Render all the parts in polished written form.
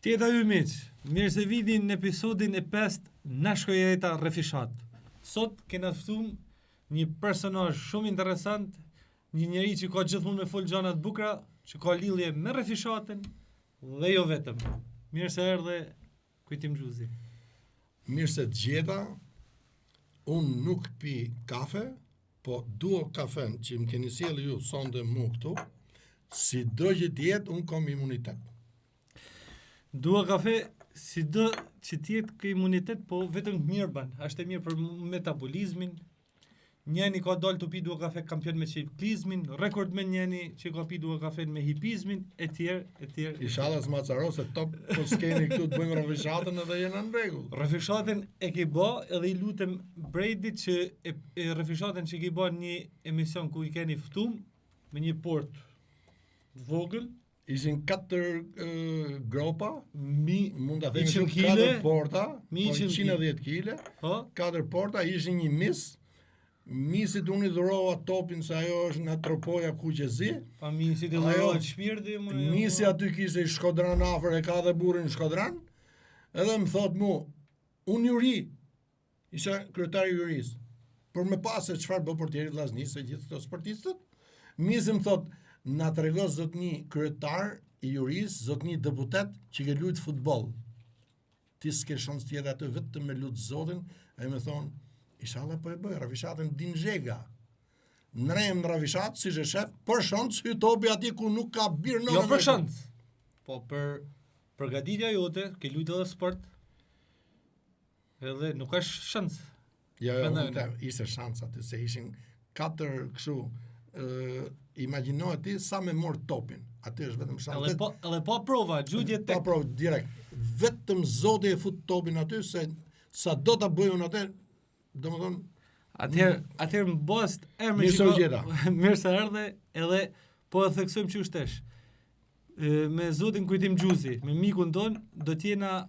Tjeta ju miq, mirë se vini në episodin e 5 na shkojeta Refishat. Sot kena ftuar një personazh shumë interesant, një njeri që ka gjithmonë me fol gjëra të bukura, që ka lidhje me Refishatin dhe jo vetëm. Mirë se erdhe Kujtim Xhuzi. Mirë se të gjeta, unë nuk pi kafe, po dua kafen që më keni sjellë ju sonde mu këtu, si do që t'jetë, unë kam imunitet. Dua kafe, si do që t'jetë kë imunitet, po vetëm mirë ban. Ashtë e mirë për metabolizmin. Njeni ka dalë të pi dua kafe kampion me ciklizmin, rekord me njeni që ka pi dua kafe me hipizmin, e tjerë. Inshallah s'maçaro se top po s'keni këtu të bëjmë Refishatën edhe jena në rregull. Refishatën e ke bë edhe i lutem Bradit që e Refishatën që ke bë një emision ku i keni ftuar me një port vogël. Ishin 4 gropa, mund ta themi 100 4 porta, 110 kg, Po? 4 porta, ishin një misit unë i dhurova topin se ajo është nga tropoja Kuqezi. Pa misit e llojet shpirti më. Misi aty kishte Shkodran afër, e ka dhe burrin Shkodran. Edhe më thot mu, unë juri, isha kryetari i jurisë. Për me pas se çfarë bë portieri vllaznisë se gjithë këto sportistët, misi më thot, na tregos zotni kryetar i jurisë, zotni deputet që ke luajt futboll. Ti s'ke shans tjetër aty vetëm me lut zotin, ai më thon, inshallah po e bëj, Refishatën din zhega. Nrem në Refishat, si që shef, për shans hytopi aty ku nuk ka birë në. Jo për shans. Po për përgatitja jote, ke luajt edhe sport. Edhe nuk ka shans. Jo, ishte shans aty se ishin 4 kështu. Imagjino ti sa me mor topin. Aty është vetëm shans. Edhe pa prova, gjutje tek. Pa prova direkt. Vetëm Zoti e fut topin aty se sa do ta bëjun atë, domethënë Atëherë më bost emri mirë se erdhe, edhe po e theksojmë që shtesh. Me zotin Kujtim Xhuzi, me mikun ton, do t'jena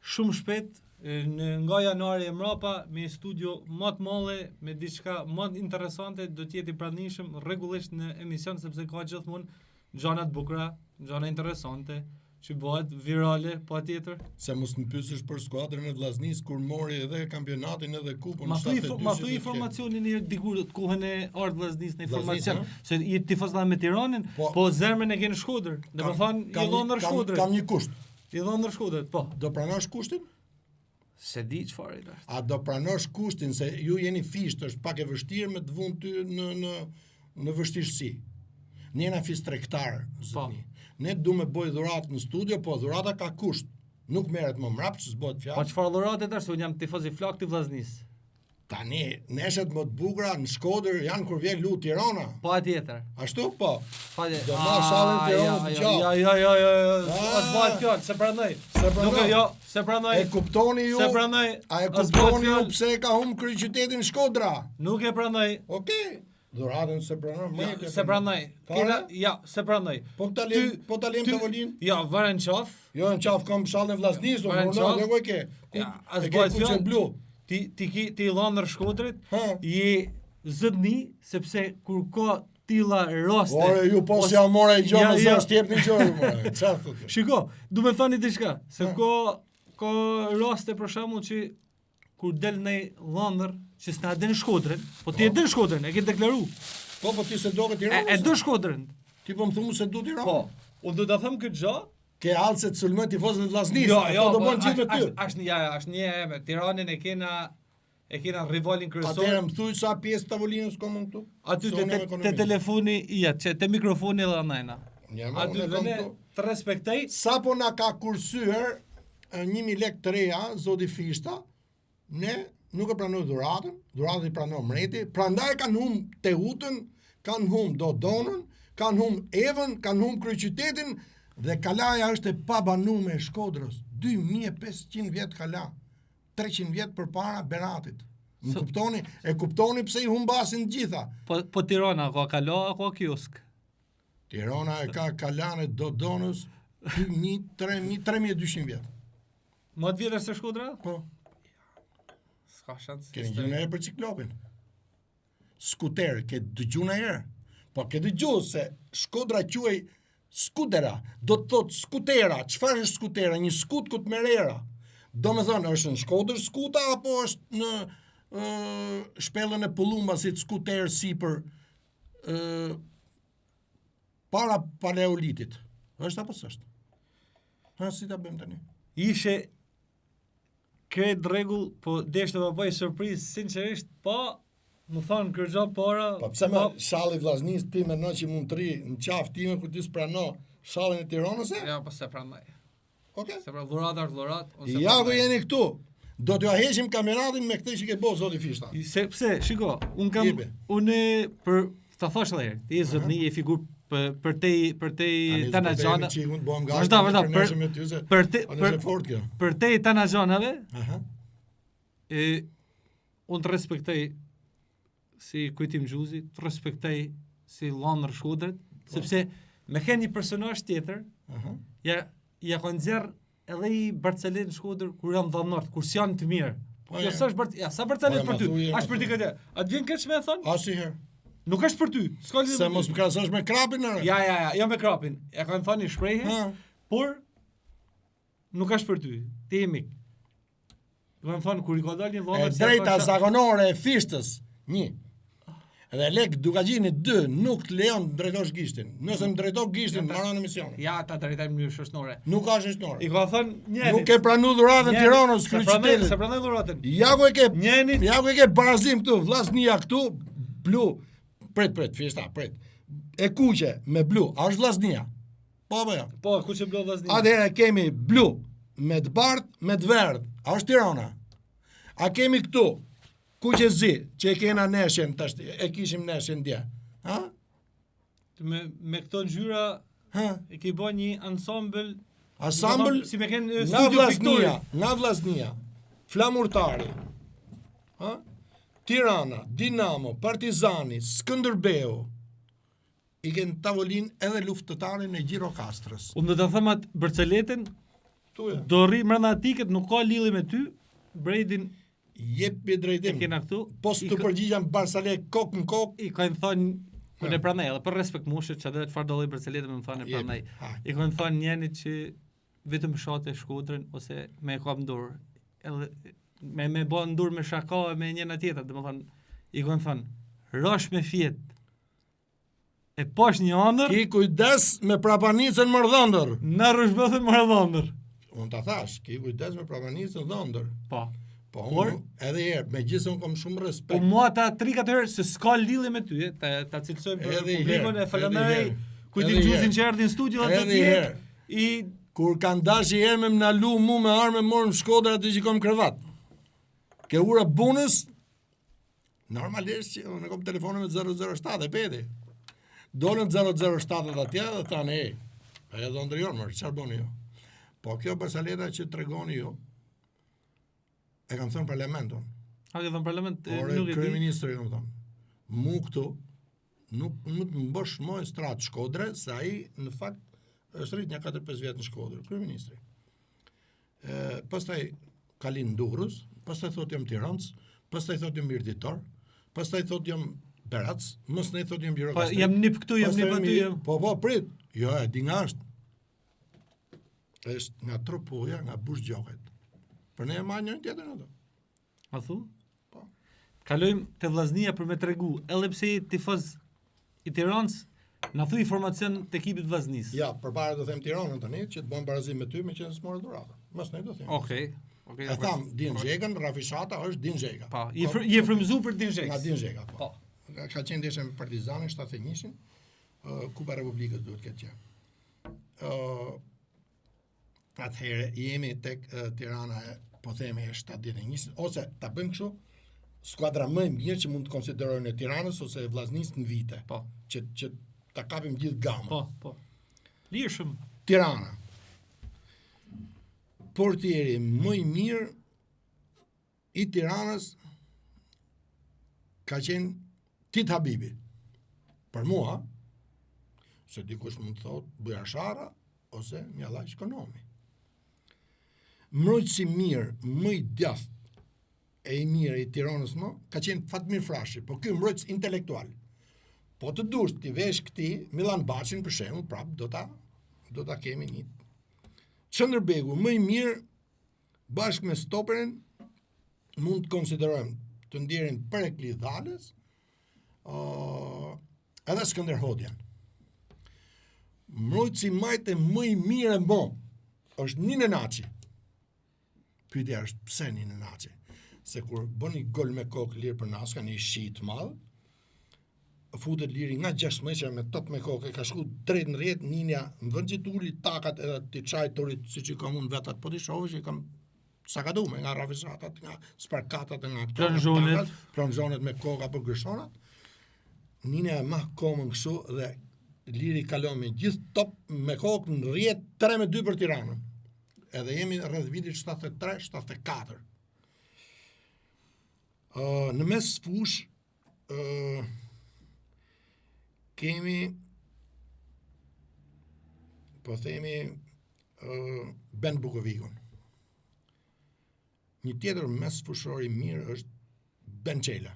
shumë shpejt nga janari e mrapa me studio më të madhe, me diçka më interesante, do t'jeti pranishëm rregullisht në emision sepse ka gjithmonë gjëra të bukura, gjëra interesante që bëhet virale patjetër. Se mos më pyesësh për skuadrën e vllaznisë kur mori edhe kampionatin edhe kupën Ma thuj informacionin e dikur të kohën e ardh vllaznisë në informacion, se i tifozlla me Tiranën, po zemrën e ke në Shkodër. Domethënë i dhënë Shkodër. Kam një kusht. I dhënë Shkodër, po. Do pranosh kushtin? Se di çfarë është. A do pranosh kushtin se ju jeni fisht, është pak e vështirë me të vënë ty në vështirësi. Ne jena fis tregtar, zotni. Ne du me bëj dhuratë në studio, po dhurata ka kusht. Nuk merret më mrap që s'bëhet fjalë. Po çfarë dhurate tash, unë jam tifoz i flak të vllaznisë. Tani, neshet më të bukura në Shkodër janë kur vjen lut Tirana. Patjetër. Ashtu po. Patjetër. Do marr shallën Tiranës gjatë. Jo. As bëhet fjalë, se pranoj. Nuk jo, se pranoj. E kuptoni ju? Se pranoj. A e kuptoni ju pse ka humb kryeqytetin Shkodra? Nuk e pranoj. Okej. Dhuratën se pranoj. Se pranoj. Se pranoj. Po ta lëm tavolin? Ja, varen qaf. Jo, në qaf kam shallën e vllaznisë, unë nuk e ke. As bëhet fjalë blu. Ti dhënë Shkodrit, je zëdni sepse kur ka tilla raste. Ore, ju po si amore gjë më zë stjep një gjë more. Çfarë thotë? Shiko, du me thani diçka, se ka raste për shembull që kur del në Londër, që s'na den Shkodrën, po ti e den Shkodrën, e ke deklaru. Po ti se do ke Tiranën? E do Shkodrën. Ti po më thumë se do Tiranën? Po. Unë do ta them këtë gjë. Ke halë se të sulmën tifozën e vllaznisë. Jo, do bën gjithë me ty. Është një me Tiranën e kena rivalin kryesor. Atëherë më thuaj sa pjesë tavolinës ka mund këtu? Aty te telefoni te mikrofoni edhe anajna. Aty vënë të respektoj. Sapo na ka kursyer 1000 lekë të reja zoti Fishta, ne nuk e pranoj dhuratën i pranon mreti, prandaj kanë humb Teutën, kanë humb Dodonën, kanë humb Evën, kanë humb kryeqytetin. Dhe kalaja është e pabanume e Shkodrës. 2500 vjet kala. 300 vjet përpara Beratit. E kuptoni pse i humbasin gjitha. Po Tirana ka kala, ka kiosk. Tirana e ka kalan e Dodonës 3200 vjet. Më të vjetër se Shkodra? Po. S'ka shans. Keni gjë në herë për ciklopin. Skuter, ke dëgju në herë. Po ke dëgju se Shkodra quhej skutera, do të thotë skutera. Çfarë është skutera? Një skut ku të merr era. Do me thonë, është në Shkodër skuta, apo është në shpellën e Pullumbasit skuter sipër para paleolitit. Është apo s'është? Ha, si ta bëjmë tani? Ishe krejt rregull, po desh të më bëj surprizë, sinqerisht, po, më thonë kërgjo para... Po pse me shalli vllaznis ti mendon që mund të ri në qafë time kur ti s'prano shallin e Tiranës? Ja, po se pranoj. Okej. Se pra dhurat, ja ku jeni këtu. Do t'ju heqim kameratin me këtë që ke bo zoti Fishta. Pse, shiko, unë për ta thosh edhe herë, ti je zotni, je figurë për te tanaxhana. Vazhdo. Për te tanaxhanave. Unë të respektoj si Kujtim Gjuzi, të respektoj si Llandër Shkodrët, sepse me ke një personazh tjetër, ja kanë nxjerr edhe i Barcelet në Shkodër kur janë dhënort, kur s'janë të mirë. Po kjo s'është sa Barcelet për ty. Është për ti këtë. A të vjen keq më thon? Asnjëherë. Nuk është për ty. S'ka lidhje. Se mos më krahasosh me Krapin. Ja me Krapin. Ja kanë thënë shprehje, por nuk është për ty. Ti je mik. Kanë thënë kur i ka dalë një vëllai drejta zakonore e Fishtës. 1. Edhe lek Dukagjinit 2 nuk të lejon të drejtosh gishtin. Nëse më drejto gishtin, mbaron emisionin. Ja, ta drejtojmë në mënyrë shoqënore. Nuk ka shoqënore. I ka thënë njëri. Nuk e pranuar dhuratën Tiranës kryqëzitetit. Se pranoi dhuratën. Ja ku e ke. Njënin. Ja ku e ke barazim këtu, vllaznia këtu, blu. Pret, Fishta, pret. E kuqe me blu, a është vllaznia? Po apo jo? Po, kuqe blu vllaznia. Atëherë kemi blu me të bardh, me të verdh. A është Tirana? A kemi këtu kuqe zi, që e kena neshen tash, e kishim neshen dje. Ha? Me këto ngjyra, e ke bën një ensemble. Si me kanë nga vllaznia, Flamurtari. Ha? Tirana, Dinamo, Partizani, Skënderbeu. I kanë tavolin edhe luftëtarin e Gjirokastrës. Unë do të them atë Barceletën, do rri brenda atiket, nuk ka lidhje me ty. Bredin jepi drejtim. Kena këtu. Po të përgjigjan Barsalet kok në kok. I kanë thënë unë e pranoj, edhe për respekt mushit, çfarë çfarë do lloj Barceletën më thonë e pranoj. I kanë thënë njenit që vetëm shatë Shkodrën ose me kap dorë. Edhe me bën dur me shaka me njëna tjetër, domethënë i kanë thënë rosh me fjet. E posh një ëndër. Ki kujdes me prapanicën Mardhëndër. Na rrushbëthën Mardhëndër. Unë ta thash, ki kujdes me prapanicën Dhëndër. Po. Po, edhe herë, megjithëse unë kam shumë respekt. Po mua ta 3-4 herë se s'ka lidhje me ty, ta cilësojmë për publikun e falenderoj. Kujtim Gjuzin që erdhi në studio atë ditë. I kur kanë dashur herë me na lu mua me armë morëm Shkodër aty që kam krevat. Ke ura bunës. Normalisht që unë kam telefonin me 007 e peti. Dolën 007 atje dhe thanë, e do ndrijon më, çfarë bëni ju? Po kjo Barsaleta që tregoni ju, e kanë thënë parlamenton. A ke thënë parlament? Nuk e di. Kryeministri kam thënë. Mu këtu nuk të mbosh më strat Shkodre, se ai në fakt është rrit një 4-5 vjet në Shkodër, kryeministri. Pastaj kalin Durrës, pastaj thotë jam Tiranës, pastaj thotë jam Mirditor, pastaj thotë jam Berac, mos ne thotë jam Gjirokastër. Po jam nip këtu, jam nip aty. Po prit. Jo, e di nga është. Është nga Tropoja, nga Bushgjohet. Për ne e ma njën tjetër në do. A thu? Po. Kalojmë të vllaznia për me tregu, edhe pse i tifoz i Tiranës, na thu informacion të ekipit vllaznis. Ja, përpara do them Tiranën tani, që të bëjmë barazim me ty me që s'morë dhuratë. Mos ne do them. Okej. E tham, Din Xhegën, Rafishata është Din Xhega. Po, je frymëzuar për Din Xhegën. Nga Din Xhega, po. Ka qenë ndeshje me Partizanin 71-shin, Kupa e Republikës duhet këtë gjë. Atëherë jemi tek Tirana, po themi e 71, ose ta bëjmë kështu, skuadra më e mirë që mund të konsiderojnë e Tiranës ose e vllaznisë në vite. Po. Që ta kapim gjithë gamën. Po. Lirshëm. Tirana. Portieri më i mirë i Tiranës ka qenë Tit Habibi. Për mua, se dikush mund të thotë Bujashara ose Mjallaj Shkonomi. Mbrojtësi mirë, më i djathtë e i mirë i Tiranës më, ka qenë Fatmir Frashi, po ky mbrojtës intelektual. Po të dush ti vesh këti Milan Bacin për shembull, prap do ta kemi një. Çëndërbegu më i mirë bashkë me stoperin mund të konsiderojmë të ndjerin Perekli Dhales, edhe Skënder Hodjan. Mbrojtësi majtë më i mirë mo është Nine Naçi. Pyetja është pse Nine Naçi? Se kur bën një gol me kokë lirë për Naska, një shi të madh, futet liri nga 6 metra me top me kokë, ka shku drejt në rrjet, Ninja në vend që tuli takat edhe ti çaj torit siç i kam unë vetat, po ti shohësh që kam sa ka dume nga rafizatat, nga sparkatat, nga pronzonet me koka për gërshonat. Ninja e mah komën kështu dhe liri kalon me gjithë top me kokë në rrjet 3-2 për Tiranën. Edhe jemi rreth vitit 73-74. Në mes fush kemi po themi Ben Bukovikun. Një tjetër mes fushor i mirë është Ben Çela.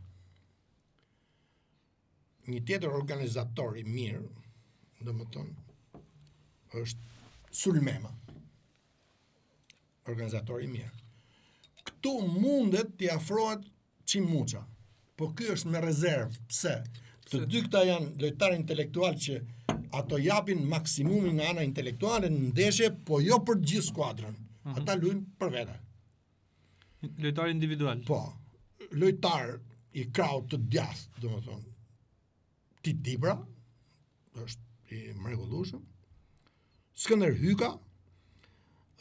Një tjetër organizator i mirë, domethënë, është Sulmema. Organizator i mirë. Këtu mundet t'i afrohet Çimuça. Po ky është me rezervë. Pse? Të dy këta janë lojtarë intelektual që ato japin maksimumin nga ana intelektuale në ndeshje, po jo për gjithë skuadrën. Ata luajnë për vete. Lojtar individual. Po, lojtar i kraut të djathtë, domethënë. Tibra është i mrekullueshëm. Skënder Hyka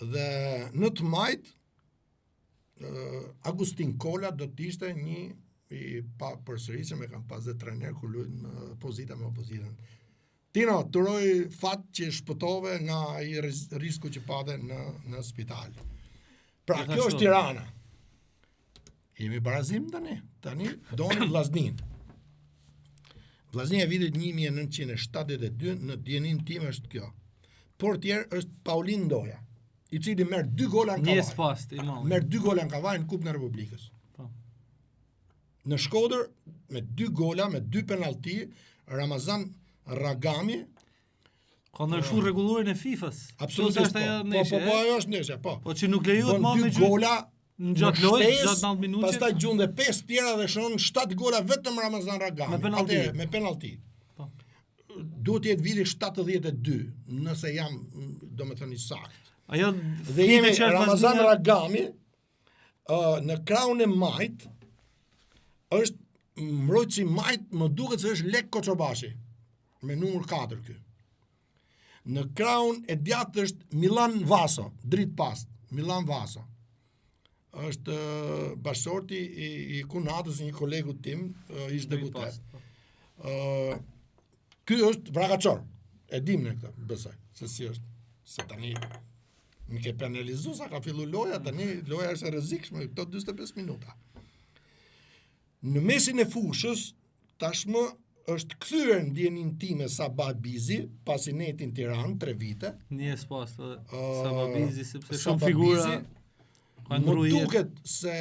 dhe në të majt Agustin Kola do të ishte një i pa përsëritshëm, e kam pas dhe trener kur luajnë në pozita me opozitën. Tino, turoj fat që shpëtove nga i risku që pate në spital. Pra, kjo është Tirana. Jemi barazim tani doni Vllaznin. Vllaznia e vitit 1972 në djenin tim është kjo. Portier është Paulin Ndoja, i cili merr 2 gola në kavaj. Merr 2 gola në kavaj në Kupën e Republikës. Në Shkodër me 2 gola, me 2 penalti, Ramazan Ragami ka ndryshuar rregullurin e FIFA-s. Absolutisht. Po ajo është ndeshja, po. Po që nuk lejohet më me 2 gola në gjatë lojës, gjatë 90 minutë. Pastaj gjunde 5 tjera dhe shon 7 gola vetëm Ramazan Ragami. Me penalti. Po. Duhet të jetë viti 72, nëse jam, domethënë i saktë. Ajo dhe jemi Ramazan Ragami në krahun e majt është mbrojtësi majt, më duket se është Lek Koçobashi me numër 4 ky. Në krahun e djathtë është Milan Vaso, dritë pas, Milan Vaso. Është bashorti i Kunatës, një kolegu tim, ish deputet. Ky është Vragaçor. E dim ne këtë, besoj, se si është. Se tani më ke penalizuar sa ka filluar loja, tani loja është e rrezikshme këto 45 minuta. Në mesin e fushës tashmë është kthyer ndjenin time Sabah Bizi, pasi netin Tiranë 3 vite. Njes pas Sabah Bizi sepse shumë figura ka ndruar. Më duket se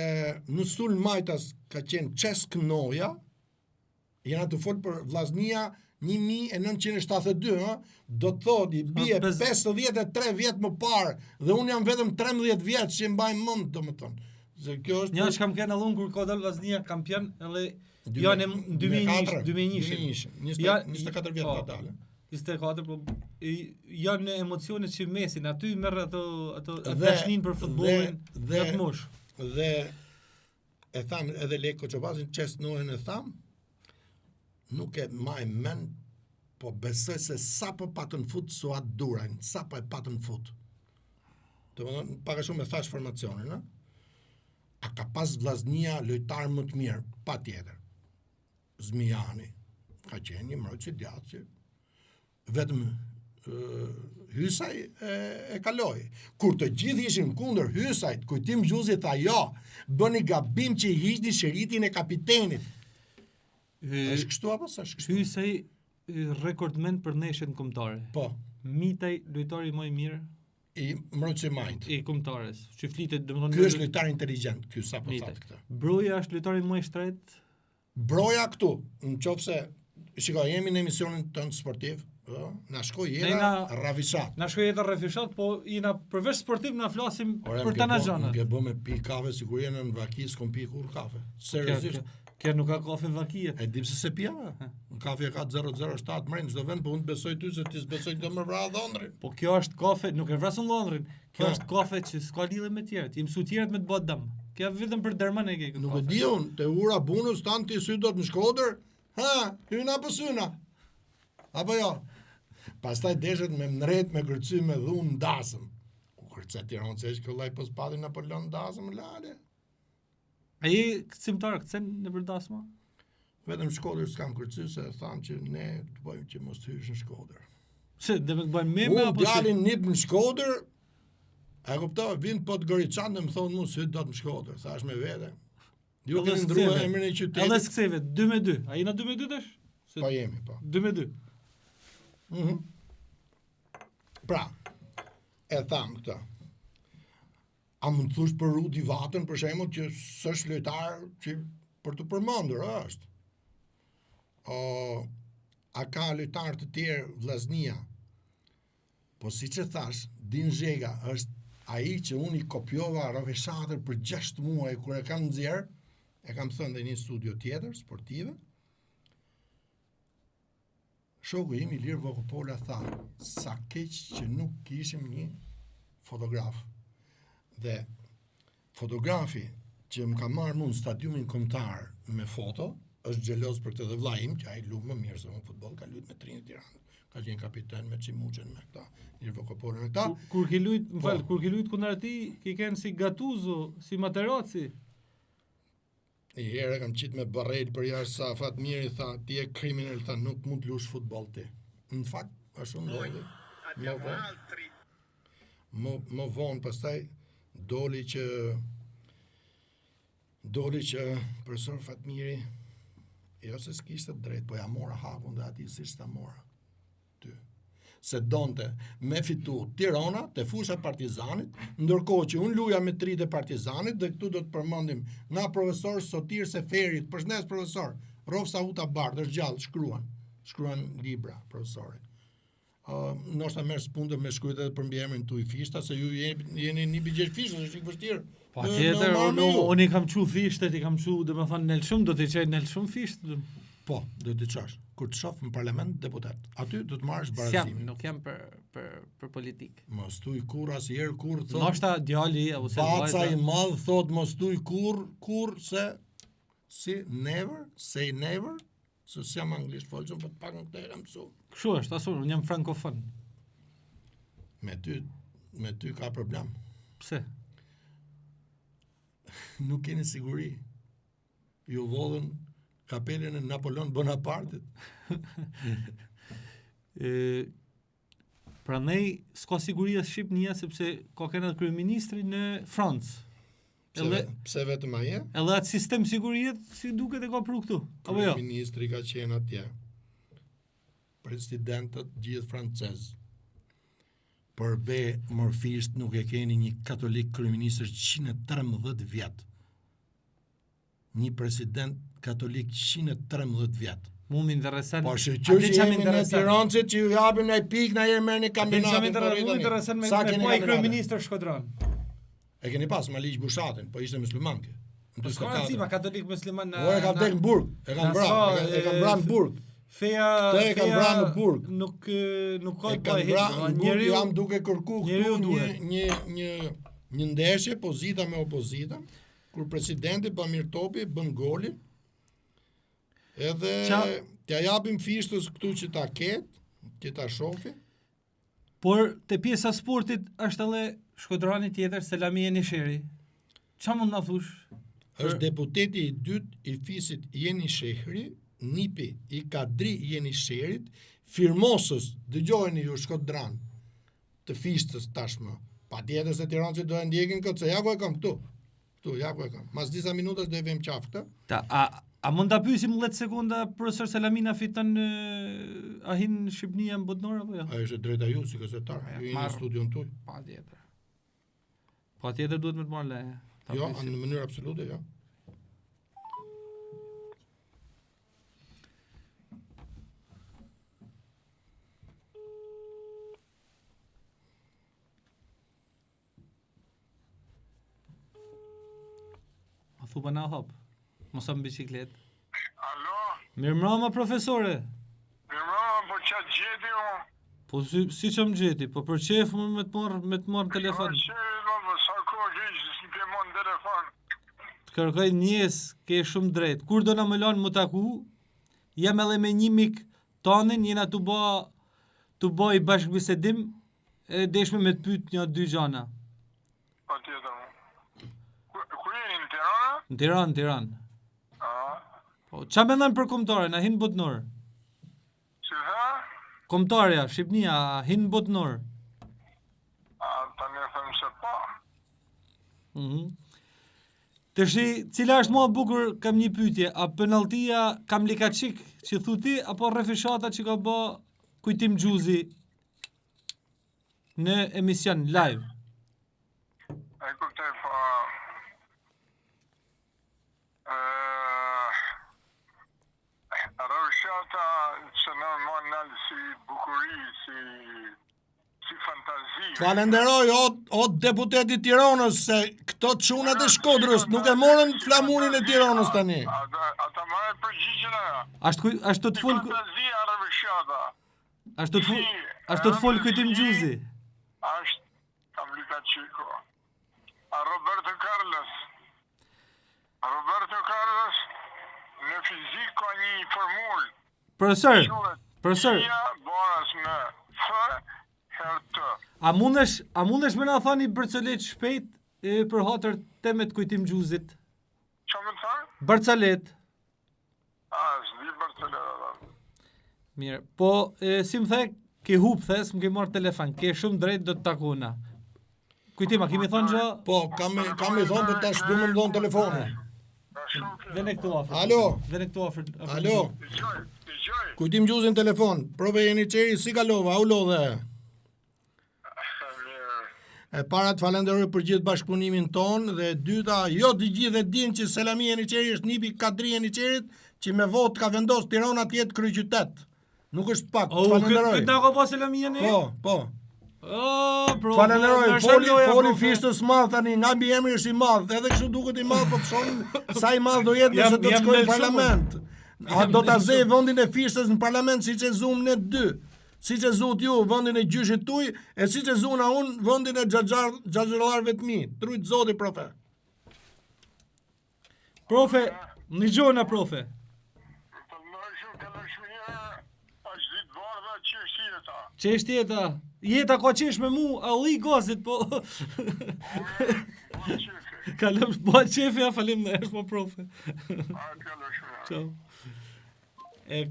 në sul majtas ka qenë Çesk Noja. Jena të fol për Vllaznia 1972, do të thotë i bie 53 vjet më parë dhe unë jam vetëm 13 vjet që mbaj mend, domethënë. Se kjo është një që kam qenë allun kur ka dalë Vllaznia kampion edhe janë 2001. 24 vjet ka dalë. 24, po janë emocionet që mesin aty merr ato dashnin për futbollin dhe mosh. Dhe e tham edhe Lek Koçobasin Çes Nohen e tham, nuk e maj mend, po besoj se sa po patën fut Suat Durajn, sa po e patën fut. Domethënë pak a shumë e thash formacionin, a? A ka pas Vllaznia lojtar më të mirë? Patjetër. Zmijani ka qenë një mbrojtës i djathtë që vetëm Hysaj e kaloi. Kur të gjithë ishin kundër Hysajt, Kujtim Gjuzi tha jo, bëni gabim që i hiqni shiritin e kapitenit. Është kështu apo s'është kështu? Hysaj rekordmen për neshjet kombëtare. Po. Mitaj lojtari më i mirë i mbrojtësi majt. I kombëtares. Që flitet domethënë. Ky është lojtar inteligjent, ky sapo thatë këtë. Broja është lojtari më i shtret. Broja këtu, nëse shiko, jemi në emisionin tonë sportiv, na shkoj jeta rafishat. Na shkoj jeta rafishat, po jena përveç sportiv na flasim për tana gjana. Nuk e bë me pi kafe, sikur jena në vaki s'kom pi kur kafe. Seriozisht. Kjo nuk ka kafe vakie. E di pse se pijava. Në kafe ka 007 mrin çdo vend, po unë besoj ty se ti s'besoj do më vra Londrin. Po kjo është kafe, nuk e vrasun Londrin. Kjo është kafe që s'ka lidhje me tjerët. I mësu tjerët me të bë dëm. Kjo vetëm për derman e ke këtë. Nuk e di unë, te ura bunus tan ti sy do të në Shkodër. Ha, hyna apo syna? Apo jo? Pastaj deshet me mret me kërcy me dhun ndasëm. Ku kërcet Tiranë se kjo lloj pos pati Napoleon ndasëm lale. Ai këcimtar këcen në përdasma? Vetëm Shkodër s'kam kërcy se thanë që ne të bëjmë që mos të hysh në Shkodër. Se dhe me të bëjmë meme apo si? Djalin nip në Shkodër, e kuptoj, vin po të Goriçan dhe më thonë mu se do të në Shkodër, thash me vete. Ju keni ndruar emrin e qytetit. Edhe s'ktheve 2-2. A jena 2-2 tash? Po jemi, po. 2-2. Pra, e tham këta. A mund të thush për Rudi Vatën, për shembull, që s'është lojtar që për të përmendur është. A ka lojtar të tjerë vllaznia? Po siç e thash, Din Zhega është ai që unë i kopjova rrofeshatër për 6 muaj kur e kam nxjerr, e kam thënë në një studio tjetër sportive. Shoku im Ilir Vokopola tha, sa keq që nuk kishim një fotograf. Dhe fotografi që më ka marrë mund stadiumin kombëtar me foto, është xheloz për këtë dhe vllai im, që ai luq më mirë se unë futboll, ka luajtur me Trini Tiranë. Ka qenë kapiten me Çimuçën me këta, Ilir Vokopola me këta. Kur ke luajt, kur ke luajt kundër atij, ke kanë si Gattuso, si Materazzi. Një herë kam qitë me Barrel për jashtë sa Fatmiri tha, ti e kriminal, tha, nuk mund të lush futboll ti. Në fakt, është ndodhi. Më vonë, pastaj doli që profesor Fatmiri, jo se s'kishte drejt, po ja mora hapun dhe ati si s'ta mora. Ty. Se donte me fitu Tirana te fusha Partizanit, ndërkohë që unë luja me 3 të Partizanit dhe këtu do të përmendim nga profesor Sotir Seferit, përshëndes profesor, Rofsa Uta Bardh, është gjallë, shkruan libra profesorit. Ndoshta merr spunte me shkruajt edhe për mbiemrin tuaj Fishta, se ju jeni një bigjesh Fishta, është i vështirë. Patjetër, unë i kam çu Fishtet, i kam çu, domethënë Nelshum, do të çaj Nelshum Fisht. Po, do të çash. Kur të shoh në parlament deputet, aty do të marrësh barazimin. Nuk jam për politik. Mos tuj kur asnjëherë kur thot. Ndoshta djali ose Baca i madh thot mos tuj kur se si never, say never. Se jam anglisht folçëm, po të pak këtë e kam mësu. Kështu është, unë jam frankofon. Me ty ka problem. Pse? Nuk keni siguri. Ju vodhën kapelën e Napoleon Bonapartit. Prandaj s'ka siguria Shqipnia sepse ka kanë edhe kryeministri në Francë. Pse vetëm ai? Edhe atë sistem sigurie si duket e ka pru këtu. Apo jo? Ministri ka qenë atje. Presidentët gjithë francez. Për be morfisht nuk e keni një katolik kryeministër 113 vjet. Një president katolik 113 vjet. Mu më interesan. Po shqyqysh jemi në Tirancët që ju japin ai pikë na herë merrni kampionatin. Mu më interesan me po i kryeministër Shkodran. E keni pas Maliq Bushatin, po ishte muslimanke. Po s'ka cima katolik musliman. O e ka vdek në burg, e kanë vranë në burg. Feja e kanë vranë në burg. Nuk ka të bëjë. Njeriu jam duke kërku këtu një ndeshje pozita me opozita, kur presidenti Bamir Topi bën golin. Edhe t'ja japim Fishtës këtu që ta ketë, që ta shofi. Por te pjesa sportit është edhe Shkodrani tjetër, Selami Jenisheri. Qa mund na thush? Është deputeti i dytë i Fisit Jenisheri, nipi i Kadri Jenisherit, firmosës, dëgjojeni ju Shkodran, të Fishtës tashmë. Patjetër se Tirancët do e ndjekin këtë, se ja ku e kam këtu. Këtu, ja ku e kam. Mas disa minutash do e vem qaftë. A mund ta pyesim 10 sekonda profesor Selamina fiton a hin Shqipnia në botënor apo jo? Ai është drejta ju si gazetar, ju jeni në studion tuaj. Patjetër. Patjetër duhet me të marrë leje. Jo, në mënyrë absolute, jo. thupa na hop. Mos am biciklet. Alo? Mirëmbrëma profesore. Mirëmbrëma, po çfarë gjeti unë? Po si çam gjeti, po për çef më me të marr telefon. Sa kohë ke që ke marrë telefon? Të kërkoj njes, ke shumë drejt. Kur do na më lën më taku? Jam edhe me një mik tonin, jena të bëj bashkëbisedim, e deshme me të pyet një dy gjana. Patjetër. Ku jeni në Tirana? Në Tiranë. Po, qa me ndonë për kombëtare, na hinë botnor? Si tha? Kombëtarja, Shqipnia, hinë botnor. Tani e them se pa. Të shi, cila është më e bukur, kam një pyetje, a penaltia kam likaçik që thu ti, apo refishata që ka bë Kujtim Xhuzi në emision live? E kuptoj, po... Refishata që në monal si bukuri, si fantazi. Falenderoj o deputeti Tiranës se këto çunat e Shkodrës nuk e morën flamurin e Tiranës tani. Ata marrë përgjigjen ajo. Ashtu të fol Fantazia refishata. Ashtu të fol Kujtim Xhuzi. Ashtë kam likaçiko. A Roberto Carlos në fizik ka një formull. Profesor. Baras me F herë T. A mundesh me na thani Barcalet shpejt për hatër temet Kujtim Xhuzit? Qa me thënë? Barcalet. S'di Barcalet. Mirë, po si më the, ke hub thes, më ke marrë telefon, ke shumë drejt do të takona. Kujtim, a kemi thonë gjë? Po, kam i thonë, për tash du më ndonë telefonin. Vene këtu afër. Alo. Vene këtu afër. Alo. Dëgjoj. Kujtim Xhuzin telefon. Prove jeni qeri, si kalova, u lodhe. E para të falenderoj për gjithë bashkëpunimin ton, dhe dyta, jo të gjithë e din që Selami Jeniçeri është nipi kadri Jeniçerit, që me vot ka vendos Tirana të jetë kryeqytet. Nuk është pak, të falenderoj. Këtë nga ka pas Selami Jeni? Po. Falenderoj, foli fishtës madh tani, nga mbi emri është i madh, edhe kështu duket i madh, po pshon sa i madh do jetë nëse do të shkojë në parlament. A do ta zej vendin e fishtës në parlament siç e zum ne dy. Siç e zut ju vendin e gjyshit tuaj, e siç e zuna unë vendin e xhaxhallarëve të mi. Trujt zoti profe. Profe, një gjona profe. Çështjeta. Jeta ka qesh me mu, a li gazit, po... Kalëm shba qefe, ja falim në po profe. Ciao. E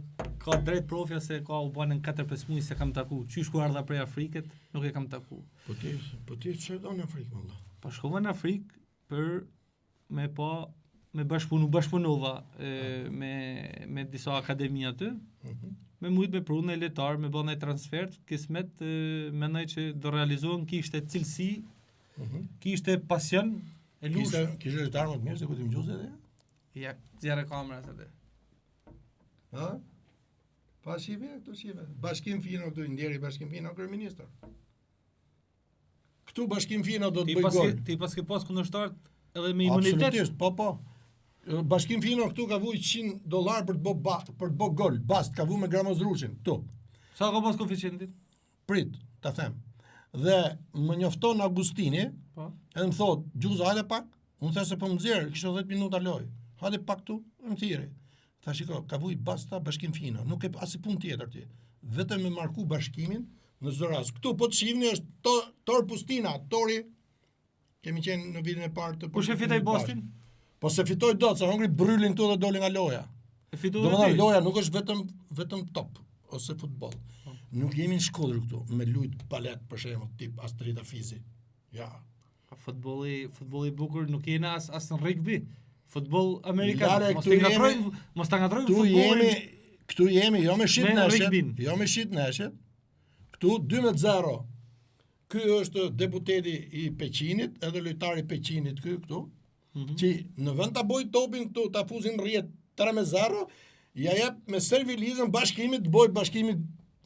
ka drejt profja se ka u banën 4-5 muaj se kam taku. Qysh ku ardha prej Afrikët, nuk e kam taku. Po ti çfarë do në Afrikë valla? Po shkova në Afrikë për me bashkëpunova me disa akademi aty. Me mujt me prunë e letar, me bënë e transfert, kismet mendoj që do realizohen, kishte cilësi, kishte pasion, e lush. Kishte letar më të mirë se Kujtim Xhuzi edhe? Ja, zjarë kamerat atë. Ha? Pa shive, këtu shive. Bashkim Fino këtu, ndjeri Bashkim Fino kryeministër. Këtu Bashkim Fino do të bëj gol. Ti pas ke pas kundërshtar edhe me imunitet. Absolutisht, po. Bashkim Fino këtu ka vuj $100 për të bë gol. Bast ka vuj me Gramozruçin këtu. Sa ka pas koeficientin? Prit, ta them. Dhe më njofton Agustini, edhe më thot, Xhuza hajde pak. Unë thashë po më nxjerr, kishte 10 minuta lojë. Hajde pak këtu, më thirrë. Tha shiko, ka vuj Basta Bashkim Fino, nuk e as punë tjetër ti. Vetëm me marku bashkimin në çdo rast. Këtu po të shihni është Tor Pustina, Tori. Kemi qenë në vitin e parë të Kush e fitoi Bostin? Po se fitoi dot, se hongri brylin këtu dhe doli nga loja. E fitoi. Domethënë loja nuk është vetëm top ose futboll. Nuk jemi në Shkodër këtu me lut balet për shembull tip Astrida Fizi. Ja. Futbolli i bukur nuk jeni as në rugby. Futboll amerikan. Mos ta ngatrojmë futbollin. Këtu jemi jo me shit neshet. Këtu 12-0. Ky është deputeti i Peqinit, edhe lojtari i Peqinit këtu. Që në vend ta boj topin këtu, ta fuzin rrjet 3-0, ja jep me servilizën Bashkimit, të boj Bashkimit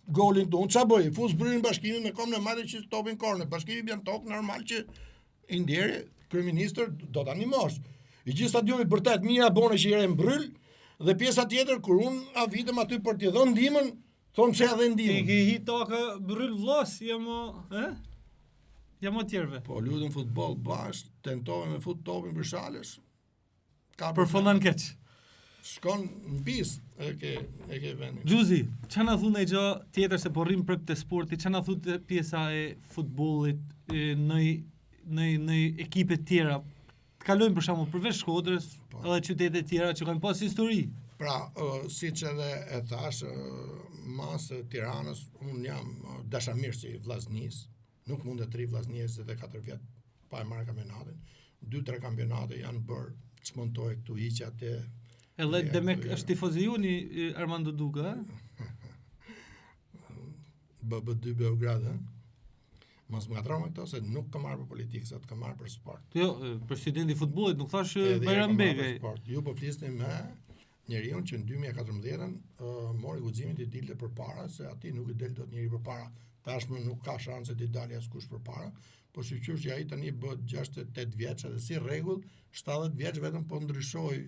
golin këtu. Unë qa boj? Fuz bryrin Bashkimit me kom në madhe që topin korne. Bashkimi bjen tokë normal që i ndjeri, kryeministër do ta animosh. I gjithë stadiumi vërtet mira bone që jere mbryl, dhe pjesa tjetër kur unë avitëm aty për t'i dhënë ndihmën, thonë se edhe Ti ndihmën. ke hi toka bryll vllas, jam tjerëve. Po lutëm futboll bashkë, tentovën me fut topin për shalës. Përfundan keq. Shkon në pistë e ke vendin. Gjuzi, që na thunë e gjë tjetër se po rrim prap të sporti, që na thunë pjesa e futbollit në ekipe tjera? Të kalojmë për shembull përveç Shkodrës, edhe qytete tjera që kanë pas histori. Pra, siç edhe e thash, mas Tiranës, unë jam dashamir si vllaznis, nuk mund të tri vllaznia 24 vjet pa e marrë kampionatin. 2-3 kampionate janë bërë, çmontoj këtu hiq atë. Edhe demek është tifozi juni Armando Duka, BB2 Beograd, Mos më ngatroj me këto se nuk kam marrë për politikë, se të kam marrë për sport. Jo, presidenti i futbollit, nuk thash Bajram Begaj. Ju po flisni me njeriu që në 2014 mori guximin të dilte përpara, se aty nuk i del dot njëri përpara. Tashmë nuk ka shanse të dalë askush përpara, po sikur që ai tani bëhet 68 vjeç dhe si rregull 70 vjeç vetëm po ndryshoi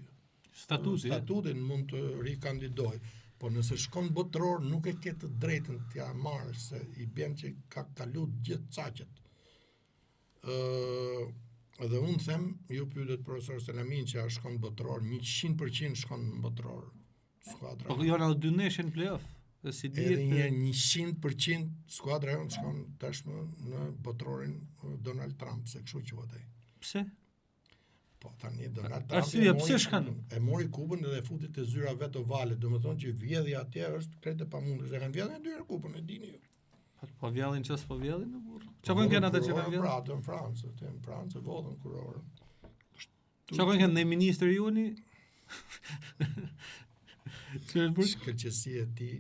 statutin mund të rikandidoj. Po nëse shkon botror nuk e ke të drejtën t'ja marrë, se i bën që ka kalu gjithë caqet. Edhe unë them, ju pyetet profesor Selamin që shkon botror, 100% shkon botror skuadra. Po janë edhe 2 neshë në play-off. Si edhe një 100% skuadra jonë shkon tashmë në botrorin Donald Trump, se kështu quhet ai. Pse? Po tani Donald Trump Arsye pse shkan? E mori kupën dhe e futi te zyra vet ovale, domethënë që vjedhja atje është krejt e pamundur, se kanë vjedhën 2 herë kupën, e dini ju. Po vjellin ças po vjellin në burr. Çfarë kanë ata që kanë vjedhën? Pra, në Francë, në Francë vodhën kurorën. Çfarë kanë ne ministri juni? Shkëlqësi e tij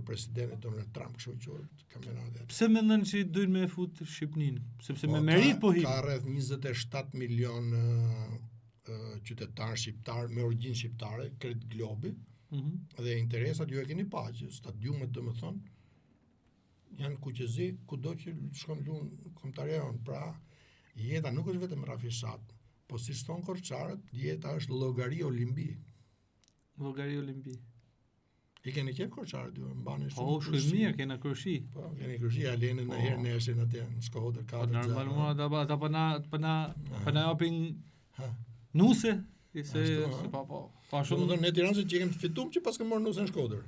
presidenti Donald Trump, kështu quhet kampionati. Pse mendon që duhen me fut Shqipërinë? Sepse me merit po hi. Ka rreth 27 milion qytetarë shqiptar me origjinë shqiptare, krejt globi. Dhe interesat ju e keni pa që stadiumet domethënë janë kuqezi kudo që shkon luan kombëtarion. Pra, jeta nuk është vetëm rafishat, po si thon korçarët, jeta është llogari olimbi. Llogari olimbi. I keni qef korçarët ju, mbani shumë. Po, shumë mirë, kena kërshi. Po, keni kërshi, alenë në herë neshin atje në Shkodër, 4. Normal mua ata pana japin nuse, se po shumë do ne Tiranë që kemi fitum që pas kemi marrë nusën në Shkodër.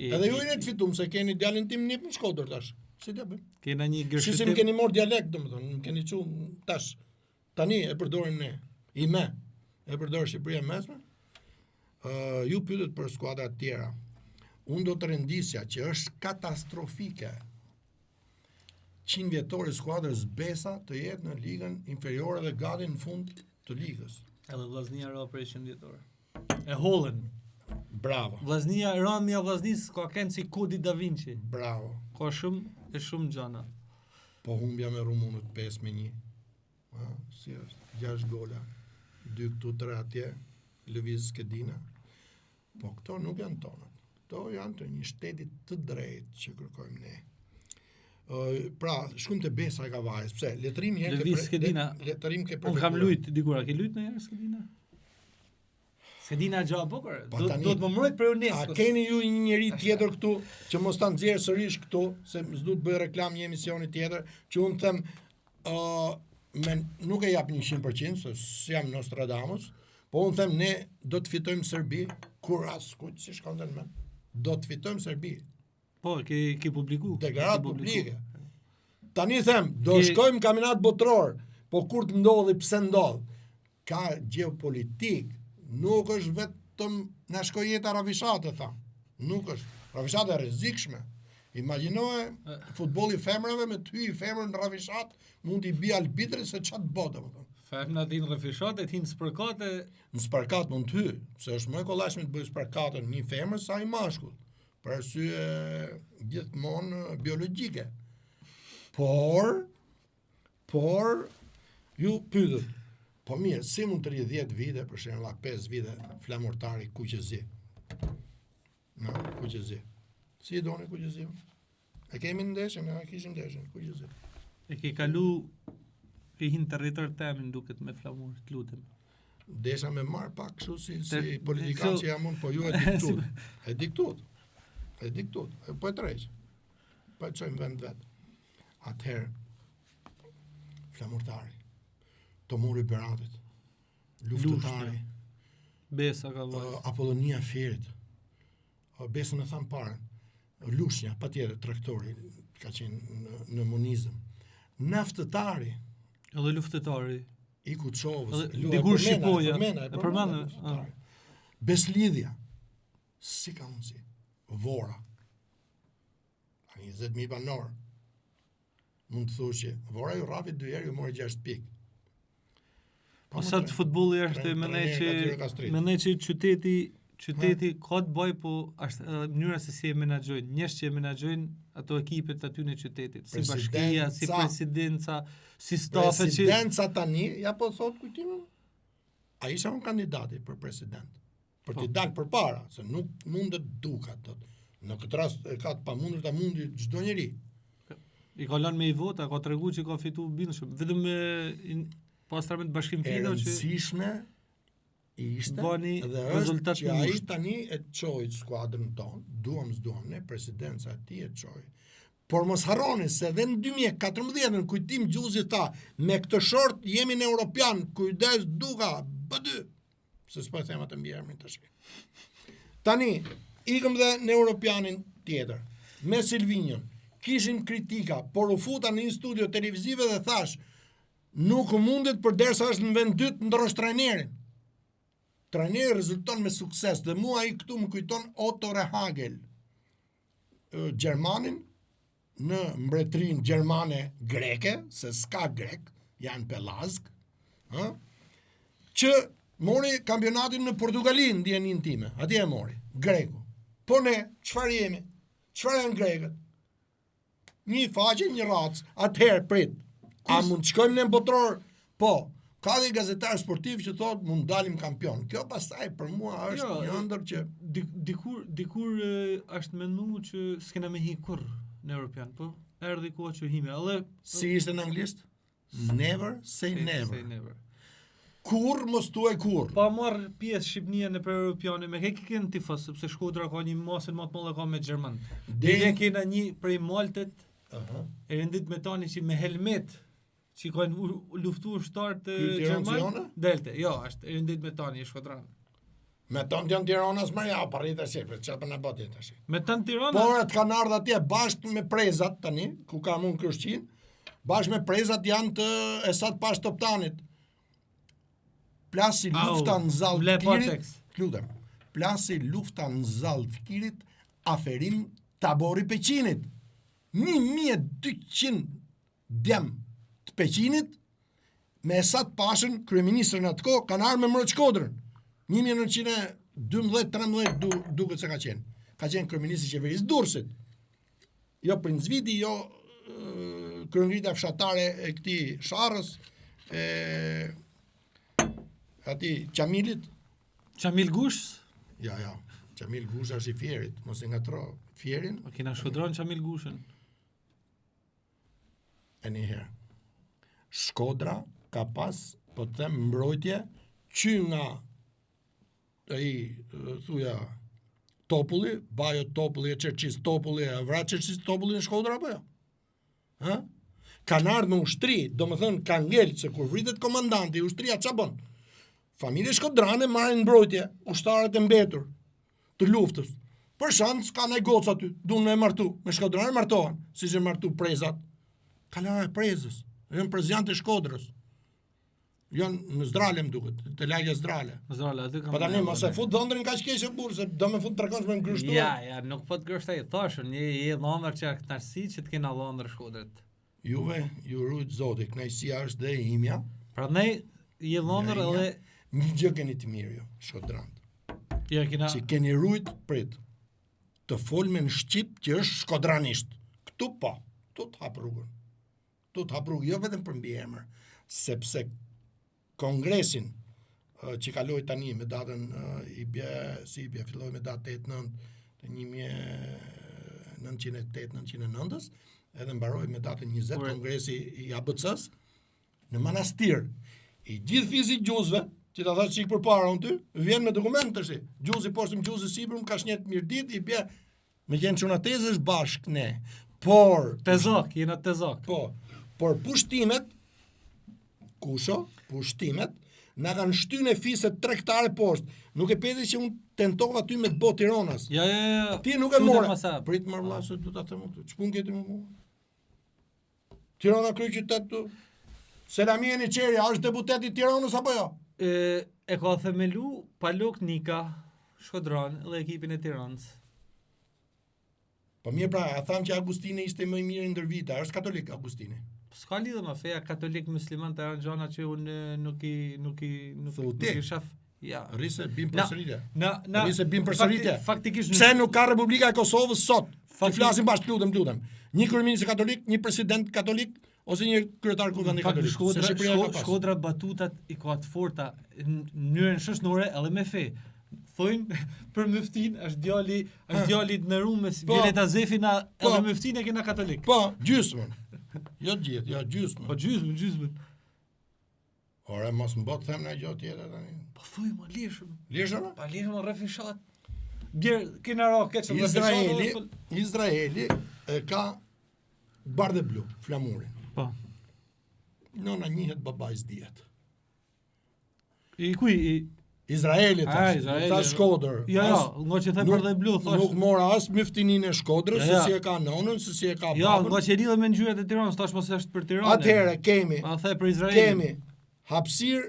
Edhe ju jeni të fitum se keni djalin tim nip në Shkodër tash. Si të bëjmë? Kena një gërshetim. Si më keni marrë dialekt domethënë, më keni thënë tash. Tani e përdorim ne. E përdor Shqipëria mesme. Ju pyetet për skuadra të tjera. Unë do të rendisja që është katastrofike 100 vjetori skuadrës Besa të jetë në ligën inferiore dhe gati në fund të ligës. Edhe Vllaznia ra për 100 vjetor. E hollën. Bravo. Vllaznia Rëndja Vllaznis ka kënë si Kodi Da Vinci. Bravo. Ka shumë gjana. Po humbja me rumunët 5-1. Si është? 6 gola. 2 këtu, 3 atje. Lëviz Skedina. Po këto nuk janë tonët. Këto janë të një shteti të drejtë që kërkojmë ne. Pra, shkum të Besa e ka vajzë. Pse? Letrimi e Lëviz Skedina. Letrim ke Unë kam lujt digura, ke lujt në herë Skedina? Skedina gjatë bukur. Do të më mbrojt për UNESCO. A keni ju një njeri tjetër këtu që mos ta nxjerr sërish këtu, se s'du të bëj reklam një emisioni tjetër, që unë them nuk e jap 100%, se jam Nostradamus, po unë them ne do të fitojmë Serbi, kur askujt si shkon të në do të fitojmë Serbi. Po, ke publiku. Deklaratë publike. Tani them, do shkojmë kampionat botror, po kur të ndodhi, pse ndodh? Ka geopolitik, nuk është vetëm na shkoj jeta rafishate, tha. Nuk është. Rafishate e rrezikshme. Imagjinoje futbolli femrave me të hyjë femrën në rafishat, mund t'i bi arbitrit se çat bota, domethënë. Femna t'hin rafishate, t'hin spërkate. Në spërkat mund të hyjë, se është më e kollajshme të bëj spërkatën një femër sa i mashkull, për arsye gjithmonë biologjike. Por ju pyetet, po mirë, si mund të rri 10 vite, për shembull 5 vite flamurtari Kuqezi. Kuqezi. Si e doni Kuqezi? E kemi ndeshën, ne kishim ndeshën Kuqezi. E ke kalu, ke hin territor temin duket me flamur, të lutem. desha me marr pak kështu si politikan që jam unë, po ju e diktut. Po e tërheq. Po e çojmë vend vet. Atëherë flamurtari, Tomuri Beratit, luftëtari, Besa ka vajzë. Apollonia Fierit, Besën e tham parën, Lushnja, patjetër traktori, ka qenë në monizëm. Naftëtari, Edhe luftëtari. i Kuçovës, dikur Shqipoja. E përmena. Beslidhja, si ka mundsi. Vora, 20.000 banor. Mund të thush që Vora ju rrafit 2 herë, ju mori 6 pikë. Po sa të futbolli është mendoj që qyteti ka të bëj, po është mënyra se si e menaxhojnë, njerëz që e menaxhojnë ato ekipet aty në qytetit, si bashkia, si presidenca, si stafe që presidenca tani, ja po thot kujtimin. Ai ishte un kandidati për president. Për të dalë përpara, se nuk mundet dukat dot. Në këtë rast e ka të pamundur ta mundi çdo njeri. I ka lënë me i vota, ka treguar që ka fituar bindshëm. Vetëm pastra me Bashkim Fido që rëndësishme ishte bani dhe rezultat që ai tani e çoi skuadrën tonë, duam ne presidenca e tij e çoi. Por mos harroni se edhe në 2014 në kujtim Gjuzi tha, me këtë short jemi në Europian, kujdes duka, B2. Se s'po e them atë mbi emrin tash. Tani ikëm dhe në Europianin tjetër, me Silvinion. Kishim kritika, por u futa në një studio televizive dhe thash, nuk mundet përderisa është në vend dytë ndrosh trajnerin. Trajneri rezulton me sukses dhe mua ai këtu më kujton Otto Rehhagel, Gjermanin në mbretërinë gjermane greke, se s'ka grek, janë pelazg, që mori kampionatin në Portugali në dijenin time, atje e mori, greku. Po ne, çfarë jemi? Çfarë janë grekët? Një faqe, një racë, atëherë prit. A mund të shkojmë në botror? Po. Ka dhe gazetar sportiv që thotë mund dalim kampion. Kjo pastaj për mua është një ëndër që dikur është menduar që s'kena me hi kurr në Europian, po erdhi koha që hime. Edhe si ishte në anglisht? Never say never. Say never. Kurr mos thuaj kurr. Pa marr pjesë Shqipënia në Europiane, me ke kënë tifos, sepse Shkodra ka një masën më të madhe ka me Gjerman. Dhe kena një prej Maltet, e rendit me tani që me helmet, që kanë luftuar ushtarët Gjerman. Delte, jo, është e rendit me tani, Shkodran. Me tonë janë Tiranës më ja, parrit tash, për çfarë na bëti tash. Me tonë Tiranës. Por atë kanë ardhur atje bashkë me prezat tani, ku kam unë Kryshqin, bashkë me prezat janë të Esat Pash Toptanit. Plasi lufta në Zallë Fikirit. Lutem. Plasi lufta në Zallë Fikirit, aferim tabori Peqinit. 1200 djem të Peqinit me Esat Pashën, kryeministrin atë kohë, kanë ardhur me mbrojt Shkodrën. 1912-13 duket se ka qenë. Ka qenë kryeministri i qeverisë Durrësit. Jo Princ Viti, jo kryengritja fshatare e këtij Sharrës, ati Qamilit. Qamil Gush? Ja. Qamil Gush është i Fierit, mos e ngatro Fierin. O kena Shkodron Qamil Gushën. E njëherë. Shkodra ka pas, po të them, mbrojtje që nga thuja Topulli, Bajo Topulli, e Qerqis Topulli, e vra Qerqis Topulli në Shkodra, apo jo? Kanë ardhur me ushtri, do më thënë kanë ngel, se kur vritet komandanti, ushtria qa bon? Familje shkodrane marrin mbrojtje, ushtarët e mbetur të luftës. Për shans ka ndaj gocë aty, duan me martu, me Shkodranë martohen, si që martu prezat. Kalara e prezës, janë prezant e Shkodrës. Janë në Zdrale më duket, të lagja Zdrale. Zdrale, aty kam. Po tani mos e fut dhëndrin kaq keq e burr, se do më fut tregosh me ngryshtuar. Ja, nuk po të grështoj, thashun, një dhëndër që kënaqësi që të kena dhëndër Shkodrët. Juve, ju rujt Zoti, kënaqësia është dhe e imja. Prandaj je dhëndër edhe një gjë keni të mirë ju, Shkodrant. Ja kena. Që keni rujt prit të folme në shqip që është shkodranisht. Këtu po, tu të hap rrugën. Tu të hap rrugën, jo vetëm për mbi emër, sepse kongresin që kaloi tani me datën filloi me datë 8/9 të 1908-1909, edhe mbaroi me datën 20 kongresi i ABC-s në Manastir. I gjithë fizik gjuzve që ta thash çik përpara unë ty, vjen me dokument tash. Gjuzi poshtë gjuzi sipër, ka shnjet mirë ditë, i bie me qenë çuna tezësh bashk ne. Por Tezok, jena tezok. Por pushtimet pushtimet na kanë shtynë në fisë tregtare poshtë. Nuk e peti që unë tentova ty me të botë Tiranës. Ja. Ti nuk e more. Prit më vëlla se do ta them unë. Ç'pun ke ti më mua? Tirana kryeqytet tu. Selami Niçeri është deputet i Tiranës apo jo? E ka themelu Palok Nika, Shkodran dhe ekipin e Tiranës. Po mirë pra, a tham që Agustini ishte më i mirë ndër vite, është katolik Agustini. S'ka lidhje me feja katolik musliman të janë gjana që unë nuk i shaf. Ja. Rrise bim përsëritje. Na Rrise bim përsëritje. Faktikisht pse nuk ka Republika e Kosovës sot? Ti flasim bashkë, lutem. Një kryeminist katolik, një president katolik ose një kryetar kuvendit katolik. Shkodra batutat i ka të forta në mënyrën shoqërore edhe me fe. Thojnë për Myftin është djali të nderuar Violeta Zefina edhe Myftin e kena katolik. Po, gjysmën. Jo gjithë, gjysmën. Po gjysmën. Ora mos më bot them na gjë tjetër tani. Po thuj më lishëm. Lishëm? Pa lishëm rreth fshat. Bjer kena ro keç Izraeli e ka bardhë blu, flamurin. Po. Nona njihet babais diet. I kuj Izraeli tash Shkodër. Ja, nga që the bardhë blu thash. Nuk mora as Myftinin e Shkodrës, se si e ka nonën, se si e ka babën. Ja, nga që lidhet me ngjyrat e Tiranës, tash mos është për Tiranë. Atëherë kemi. A the për Izraelin. Kemi hapësirë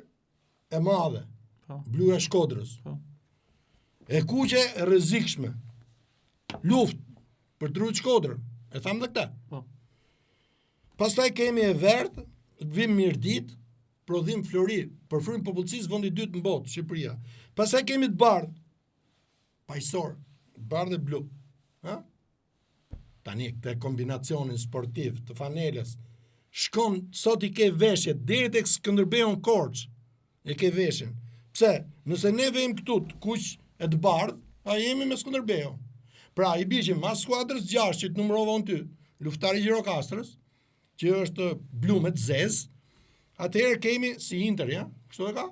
e madhe. Blu e Shkodrës. E kuqe e rrezikshme. Luftë për të ruajtur Shkodrën. E tham edhe këtë. Pastaj kemi e verdhë, vim Mirdit, prodhim flori, përfrymë popullsisë vendi i dytë në botë, Shqipëria. Pastaj kemi të bardhë, paqësor, bardhë e blu. Ha? Tani këtë kombinacionin sportiv të fanelës, shkon sot i ke veshje deri tek Skënderbeu në Korçë. E ke veshjen. Pse? Nëse ne vejmë këtu të kuq e të bardhë, a jemi me Skënderbeu. Pra i biqim mas skuadrës 6 që të numërova unë ty, luftari Gjirokastrës, që është blu me të zezë. Atëherë kemi si Inter, ja? Kështu e ka?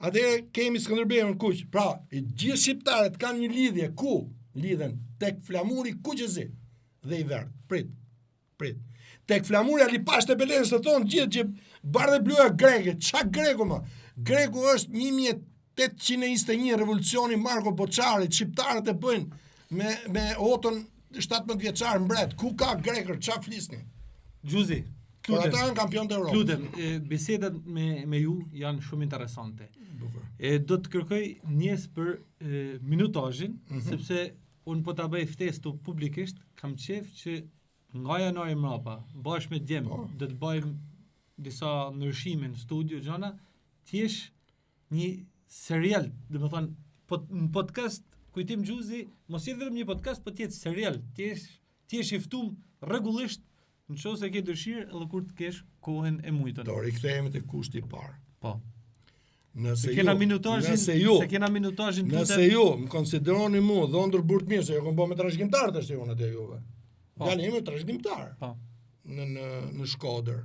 Atëherë kemi Skënderbeu në kuq. Pra, i gjithë shqiptarët kanë një lidhje ku lidhen tek flamuri kuqezi dhe i verdh. Prit. Tek flamuri ali pashte Belenës të thonë gjithë që bardhë blu e greke. Ç'a greku më? Greku është 1821 revolucioni Marko Boçarit, shqiptarët e bëjnë me otën 17 vjeçar mbret. Ku ka grekër? Ç'a flisni? Gjuzi. Por ata janë kampion të Europës. Lutem, bisedat me ju janë shumë interesante. Do të kërkoj njes për minutazhin, sepse unë po ta bëj ftesë publikisht, kam qef që nga janari mrapa, bashkë me djem, do të bëjmë disa ndryshime në studio gjana, ti jesh një serial, domethënë në podcast Kujtim Gjuzi, mos i vetëm një podcast, po ti jesh serial, ti jesh i ftuar rregullisht në qoftë se ke dëshirë edhe kur të kesh kohën e mujtën. Do rikthehemi te kushti i parë. Po. Nëse kena minutazhin, nëse ju më konsideroni mua dhondër burr të mirë, se ju kam bërë me trashëgimtar tash unë atë juve. Janë emër trashëgimtar. Po. Në Shkodër.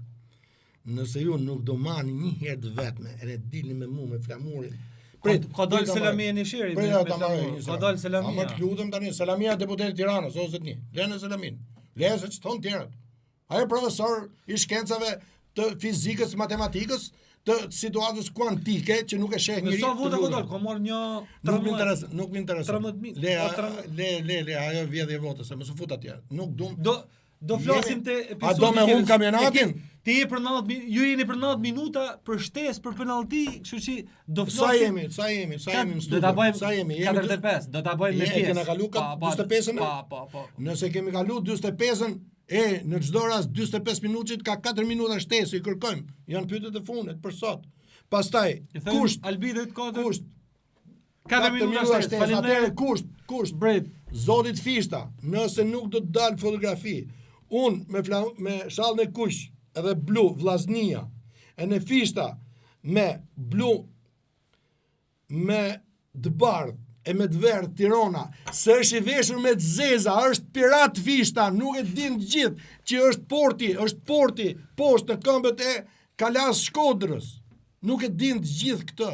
Nëse ju nuk do mani një herë të vetme, e ne dilni me mua me flamurin. Ka dalë Selami Nisheri. Ka dalë Selami. Ama të lutem tani, Selamia deputet i Tiranës ose ti. Lënë Selamin. Lënë se çton tjerët. Ai profesor i shkencave të fizikës, matematikës, të situatës kuantike që nuk e sheh njëri. Sa vota ka dalë? Ka marrë një 13. Nuk më intereson. Le, ajo vjedhje votës, mos u fut atje. Nuk dum. Do flasim te episodi. A do me humb kampionatin? Ti je për 90 minuta, ju jeni për 90 minuta për shtesë për penallti, kështu që do flasim. Sa jemi në studio? Do ta bëjmë. Sa jemi? 45, do ta bëjmë me pjesë. Kena kalu 45-ën? Po. Nëse kemi kalu 45-ën, në çdo rast 45 minutit ka 4 minuta shtesë i kërkojmë. Janë pyetjet e fundit për sot. Pastaj, kusht Albidet kodër. Kusht 4 minuta shtesë. Faleminderit. Kusht. Bret. Zotit Fishta, nëse nuk do të dalë fotografi, unë me shallën e kuq edhe blu vllaznia, e në Fishta me blu me të bardh e me të verdh Tirana, se është i veshur me të zeza, është pirat Fishta, nuk e din të gjithë që është porti poshtë në këmbët e Kalas Shkodrës. Nuk e din të gjithë këtë.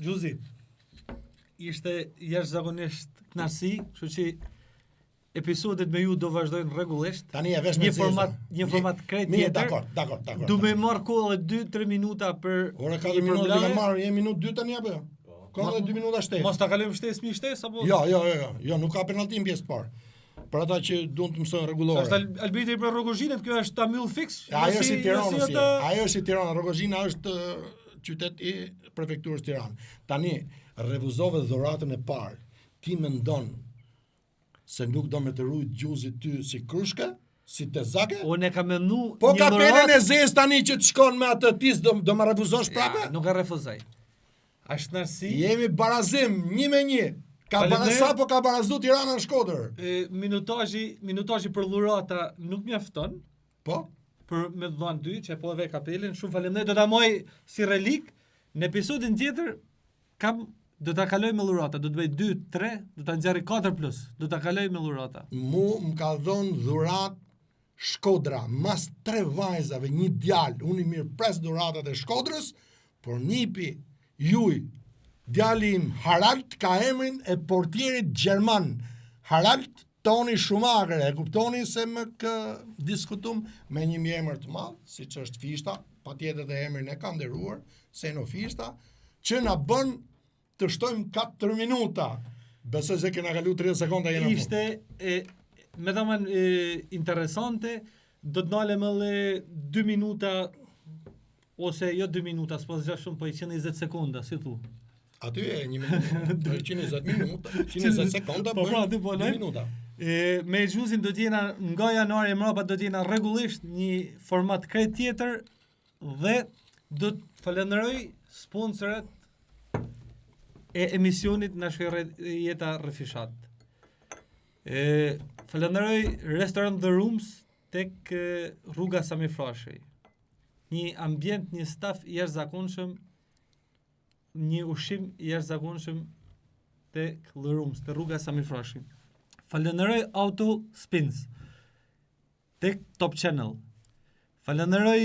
Gjuzi, ishte jashtëzakonisht kënaqësi, kështu që episodet me ju do vazhdojnë rregullisht. Tani e vesh me një format krejt tjetër. Dakor. Du me marr kohë edhe 2-3 minuta për Ora 4 minuta do të marr, jemi minutë 2 tani apo jo? Ka edhe 2 minuta shtesë. Mos ta kalojmë shtesë apo? Jo, nuk ka penallti në pjesë parë. Për ata që duan të mësojnë rregullore. Është arbitri për Rrogozhinën, kjo është ta mbyll fiks. Ajo është Tirana, ajo është Tirana, Rrogozhina është qytet i prefekturës Tiranë. Tani refuzove dhuratën e parë. Ti mendon se nuk do me të rujt Gjuzi ty si krushke, si tezake? Unë e kam mendu po kapelen e zez tani që të shkon me atë tis do më refuzosh prapë? Nuk e refuzoj. Ashtë nërsi... Jemi barazim, 1-1. Ka barasa po ka barazu Tirana në Shkodër. Minutazhi për dhurata nuk mjafton. Po? Për me dhënë 2 që po e ve kapelen, shumë faleminderit, do ta moj si relik. Në episodin tjetër do ta kaloj me dhurata, do të bëj 2-3, do ta nxjerrë 4+, do ta kaloj me dhurata. Më ka dhënë dhurat Shkodra, mas 3 vajzave, një djalë, unë i mirë pres dhuratat e Shkodrës, por nipi juj, djali im Harald ka emrin e portierit gjerman. Harald Toni Schumacher, e kuptoni se më diskutum me një emër të madh, siç është Fishta, patjetër dhe emrin e ka nderuar, Seno Fishta, që na bën të shtojmë 4 minuta. Besoj se kena kalu 30 sekonda jena. Ishte me dhaman interesante, do të nalem edhe 2 minuta ose jo 2 minuta, s'po zgjash shumë, po 120 sekonda, si thu. Aty e 1 minutë, 120 minuta, 120 sekonda, po pra, 2 minuta. Me Gjuzin do t'jena nga janari mrapa do t'jena rregullisht një format krejt tjetër dhe do të falenderoj sponsorët e emisionit na jeta Refishat. Falenderoj Restaurant The Rooms tek rruga Sami Frashëj. Një ambient, një staf i jashtëzakonshëm, një ushqim i jashtëzakonshëm tek The Rooms, te rruga Sami Frashëj. Falenderoj Auto Spins tek Top Channel. Falenderoj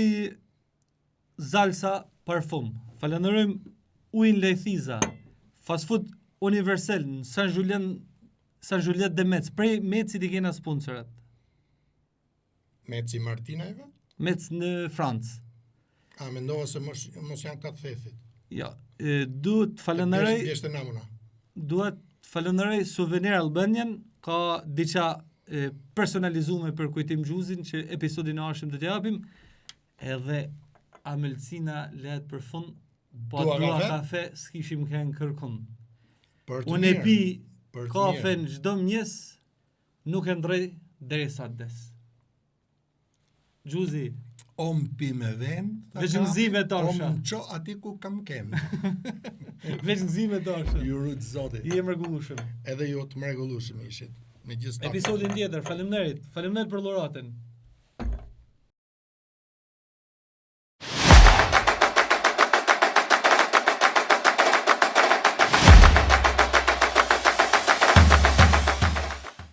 Zalsa Parfum. Falenderoj Ujin Lejthiza, Fast Food Universal në San Juliet de Metz. Prej Metzit i kena sponsorat. Metzi Martinajve? Metz në Francë. Mendova se mos janë katë thethit. Ja, duhet falenderoj. Djeshte namuna. Duhet falenderoj Souvenir Albanian, ka diça personalizume për Kujtim Gjuzin që episodin e ardhshëm do t'i japim, edhe Amelcina lehet për fund, po dua kafe, s'kishim kënë kërkon. Unë e pi kafe në çdo mëngjes, nuk e ndrej derisa des. Gjuzi, om pi me ven, veç nxime tosha. Om ço aty ku kam kem. Veç nxime tosha. Ju rrit zoti. Je mrekullueshëm. Edhe ju të mrekullueshëm ishit. Episodin tjetër, faleminderit për dhuratën.